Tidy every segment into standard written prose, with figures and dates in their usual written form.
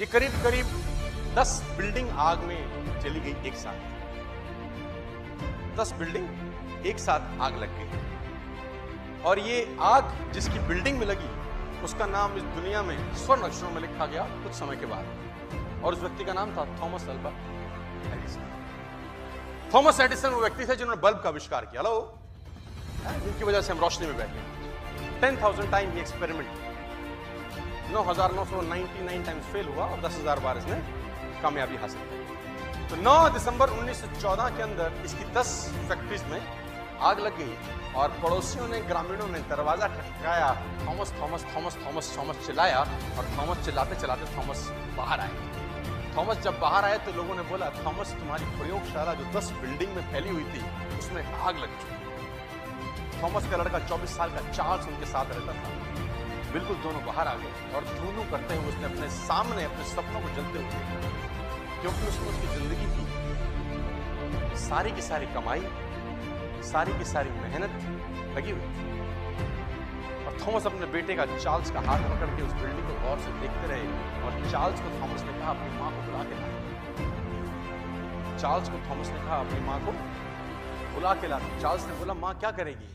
ये करीब करीब 10 बिल्डिंग आग में चली गई एक साथ। 10 बिल्डिंग एक साथ आग लग गई और ये आग जिसकी बिल्डिंग में लगी उसका नाम इस दुनिया में स्वर्ण अक्षरों में लिखा गया कुछ समय के बाद, और उस व्यक्ति का नाम था Thomas Alva Edison. Thomas Edison वो व्यक्ति थे जिन्होंने बल्ब का आविष्कार किया, हेलो, जिनकी वजह से हम रोशनी में बैठे। 10,000 टाइम ये एक्सपेरिमेंट 9,999 टाइम्स फेल हुआ और 10,000 बार इसने कामयाबी हासिल की। तो 9 दिसंबर 1914 के अंदर इसकी 10 फैक्ट्रीज में आग लग गई और पड़ोसियों ने, ग्रामीणों ने दरवाजा खटखटाया, Thomas Thomas Thomas Thomas Thomas चिल्लाया और थॉमस चिल्लाते चिल्लाते थॉमस बाहर आए। थॉमस जब बाहर आए तो लोगों ने बोला, थॉमस तुम्हारी प्रयोगशाला जो 10 बिल्डिंग में फैली हुई थी उसमें आग लग चुकी। थॉमस का लड़का 24 साल का चार्ल्स उनके साथ रहता था। बिल्कुल दोनों बाहर आ गए और धूनू करते हुए उसने अपने सामने अपने सपनों को जलते हुए देखा, क्योंकि उसमें उसकी जिंदगी की सारी की सारी कमाई, सारी की सारी मेहनत लगी हुई थी। और थॉमस अपने बेटे का, चार्ल्स का हाथ पकड़ के उस बिल्डिंग को गौर से देखते रहे और चार्ल्स को थॉमस ने कहा अपनी मां को बुला के ला। चार्ल्स को थॉमस ने कहा अपनी मां को बुला के ला। चार्ल्स ने बोला, मां क्या करेगी?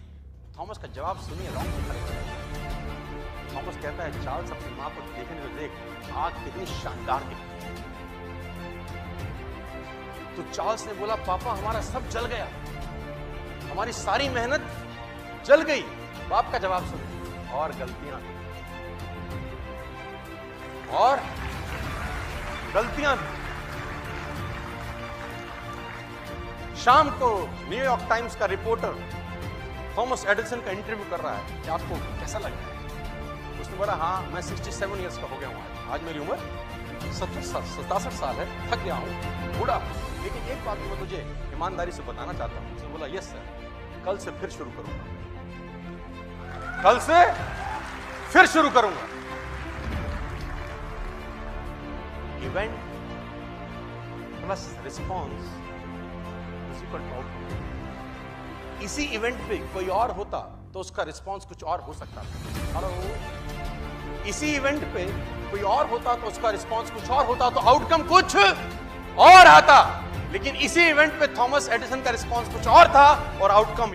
थॉमस का जवाब सुनिए, रॉन्ग करेगा। थॉमस कहता है, चार्ल्स अपनी मां को देखने को देख, आग कितनी शानदार दिखती है। तो चार्ल्स ने बोला, पापा हमारा सब जल गया, हमारी सारी मेहनत जल गई। बाप का जवाब सुनिए, और गलतियां भी, और गलतियां भी। शाम को न्यूयॉर्क टाइम्स का रिपोर्टर थॉमस एडिसन का इंटरव्यू कर रहा है कि आपको कैसा लग रहा है? उसने बोला, हाँ मैं 67 इयर्स का हो गया हूं, आज मेरी उम्र 67 साल है, थक गया हूं, बूढ़ा, लेकिन एक बात मैं तुझे ईमानदारी से बताना चाहता हूं। उसने बोला, यस सर, कल से फिर शुरू करूंगा, कल से फिर शुरू करूंगा। Event plus response is equal to outcome. इसी इवेंट पे कोई और होता तो उसका रिस्पॉन्स कुछ और हो सकता था। हेलो, इसी इवेंट पे कोई और होता तो उसका रिस्पॉन्स कुछ और होता, तो आउटकम कुछ और आता। लेकिन इसी इवेंट पे थॉमस एडिसन का रिस्पॉन्स कुछ और था और आउटकम